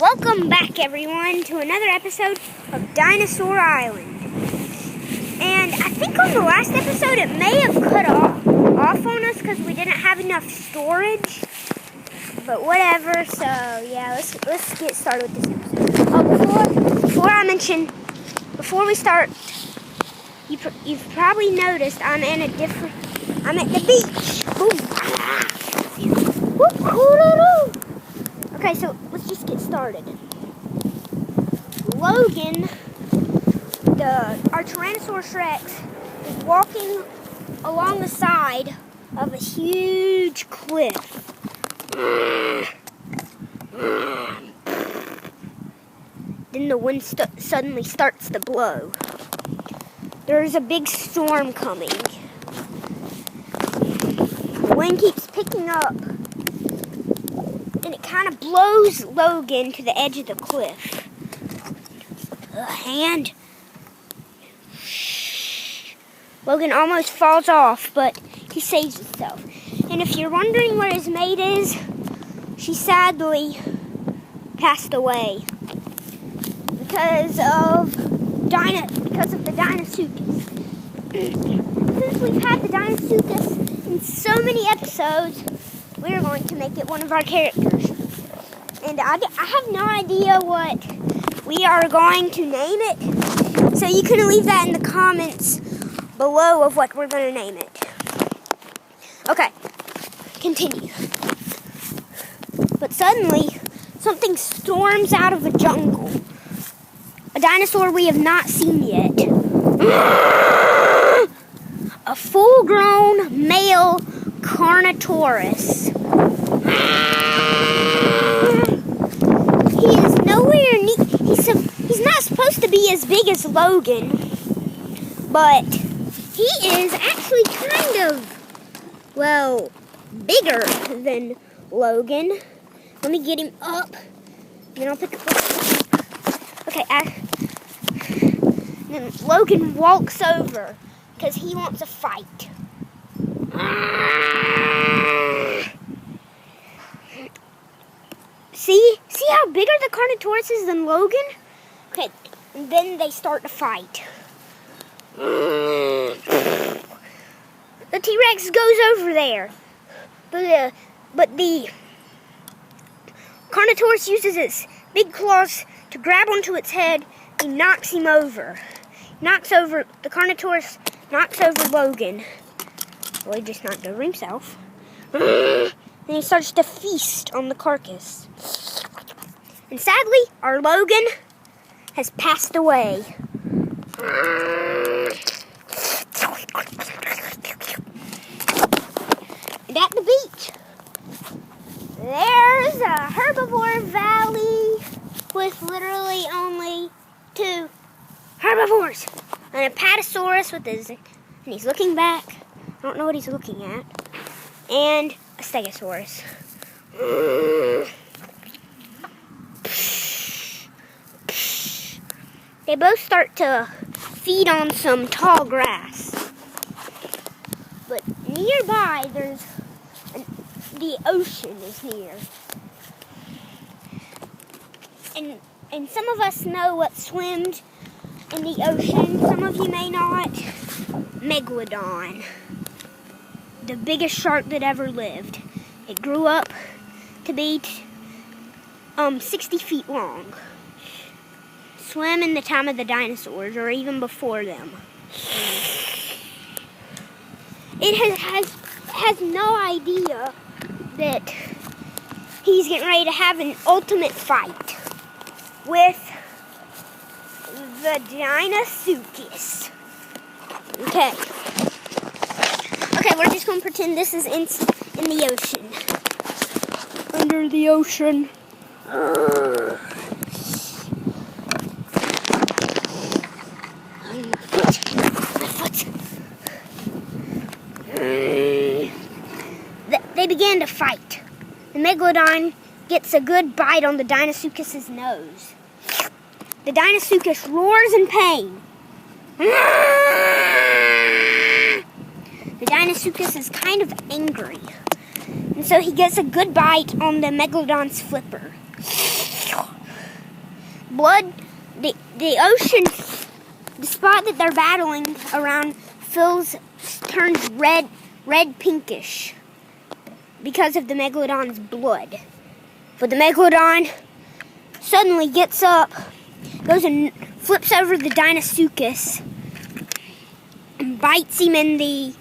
Welcome back, everyone, to another episode of Dinosaur Island. And I think on the last episode it may have cut off on us because we didn't have enough storage. But whatever, so yeah, let's get started with this episode. Oh, before we start, you've probably noticed I'm at the beach. Okay, so let's just get started. Logan, our Tyrannosaurus Rex, is walking along the side of a huge cliff. Then the wind suddenly starts to blow. There's a big storm coming. The wind keeps picking up, and it kind of blows Logan to the edge of the cliff. And Logan almost falls off, but he saves himself. And if you're wondering where his mate is, she sadly passed away because of the Dinosuchus. Since we've had the Dinosuchus in so many episodes, we're going to make it one of our characters. And I have no idea what we are going to name it, so you can leave that in the comments below of what we're going to name it. Okay, continue. But suddenly, something storms out of the jungle. A dinosaur we have not seen yet. A full-grown male Carnotaurus. He is nowhere near. He's not supposed to be as big as Logan, but he is actually kind of, bigger than Logan. Let me get him up. Then I'll pick up. Okay, then Logan walks over because he wants a fight. See how bigger the Carnotaurus is than Logan? Okay, and then they start to fight. The T-Rex goes over there, but the Carnotaurus uses its big claws to grab onto its head. He knocks him over. The Carnotaurus knocks over Logan. Well, he just knocked over himself. And he starts to feast on the carcass. And sadly, our Logan has passed away. And at the beach, there's a herbivore valley with literally only two herbivores. And a Patasaurus and he's looking back. I don't know what he's looking at. And a Stegosaurus. They both start to feed on some tall grass. But nearby, the ocean is near. And some of us know what swims in the ocean. Some of you may not. Megalodon. The biggest shark that ever lived. It grew up to be 60 feet long. Swam in the time of the dinosaurs, or even before them. It has no idea that he's getting ready to have an ultimate fight with the Dinosuchus. Okay, we're just going to pretend this is in the ocean. Under the ocean. My foot. They began to fight. The Megalodon gets a good bite on the Dinosuchus' nose. The Dinosuchus roars in pain. The Dinosuchus is kind of angry. And so he gets a good bite on the Megalodon's flipper. Blood, the ocean, the spot that they're battling around turns red pinkish because of the megalodon's blood. But the megalodon suddenly gets up, goes and flips over the Dinosaur and bites him in the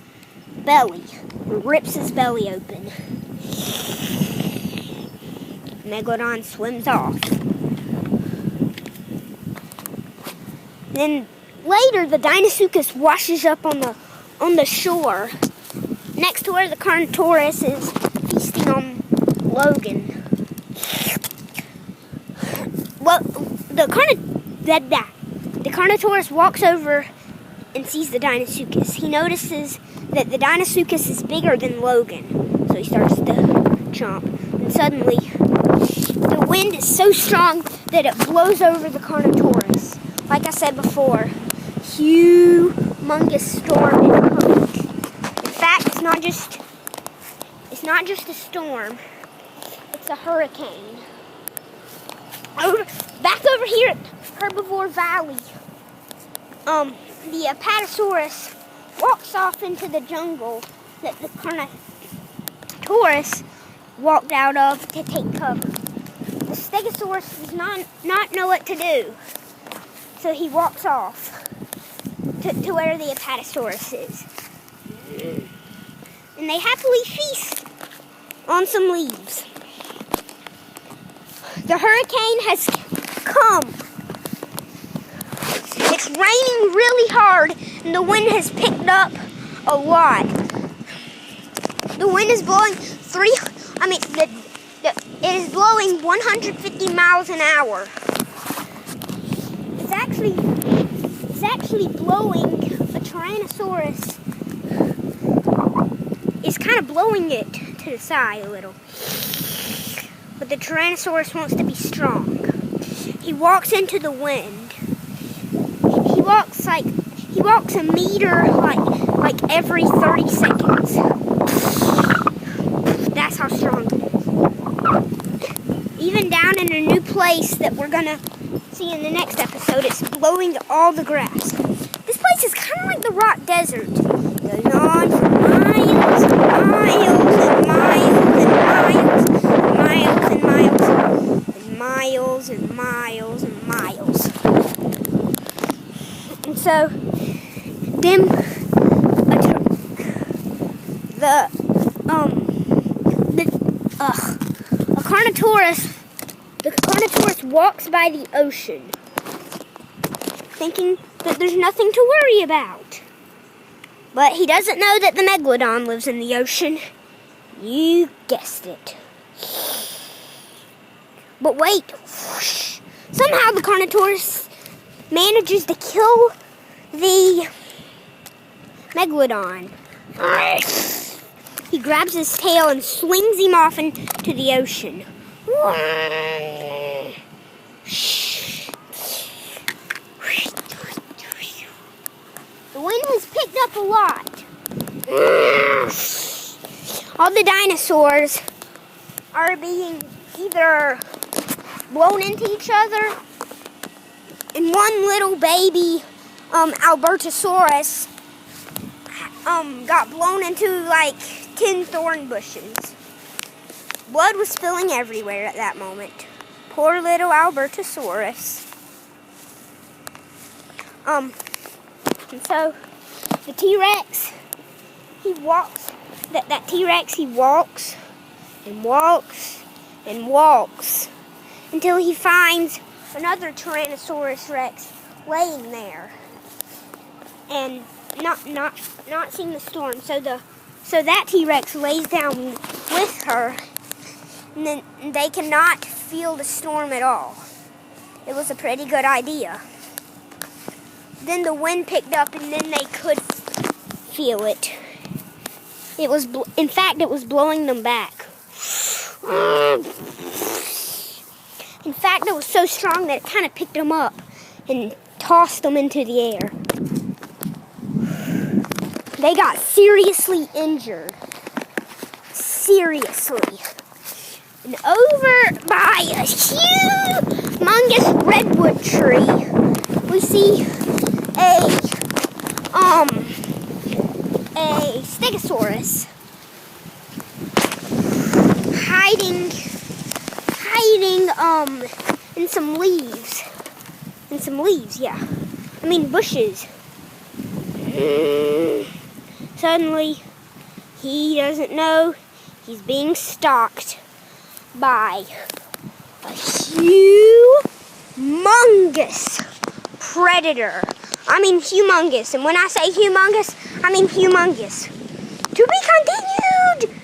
belly, rips his belly open. Megalodon swims off. Then later, the Dinosaur washes up on the shore next to where the Carnotaurus is feasting on Logan. Well, the Carnotaurus walks over and sees the Dinosaur. He notices that the Dinosaur is bigger than Logan, so he starts to chomp. And suddenly, the wind is so strong that it blows over the Carnotaurus. Like I said before, humongous storm is coming. In fact, it's not just a storm; it's a hurricane. Back over here at Herbivore Valley, the Apatosaurus walks off into the jungle that the Carnotaurus walked out of to take cover. The Stegosaurus does not know what to do, so he walks off to where the Apatosaurus is. And they happily feast on some leaves. The hurricane has come. It's raining really hard, and the wind has picked up a lot. The wind is blowing it is blowing 150 miles an hour. It's actually blowing a Tyrannosaurus. It's kind of blowing it to the side a little. But the Tyrannosaurus wants to be strong. He walks into the wind. He walks a meter like every 30 seconds. That's how strong it is. Even down in a new place that we're gonna see in the next episode, it's blowing all the grass. This place is kind of like the rock desert. It goes on for miles and miles and miles and miles and miles and miles and miles and miles. And so, the Carnotaurus walks by the ocean, thinking that there's nothing to worry about. But he doesn't know that the Megalodon lives in the ocean. You guessed it. But wait, somehow the Carnotaurus manages to kill the Megalodon. He grabs his tail and swings him off into the ocean. The wind has picked up a lot. All the dinosaurs are being either blown into each other, and one little baby Albertosaurus got blown into like 10 thorn bushes. Blood was spilling everywhere at that moment. Poor little Albertosaurus. And so the T-Rex, he walks. That T-Rex, he walks and walks and walks until he finds another Tyrannosaurus Rex laying there and not seeing the storm. So that T-Rex lays down with her, and then they cannot feel the storm at all. It was a pretty good idea. Then the wind picked up, and then they could feel it. In fact, it was blowing them back. In fact, it was so strong that it kind of picked them up and tossed them into the air. They got seriously injured. Seriously. And over by a humongous this redwood tree, we see a stegosaurus hiding in some leaves. Yeah. I mean bushes. Suddenly, he doesn't know he's being stalked by a humongous predator. I mean humongous, and when I say humongous, I mean humongous. To be continued!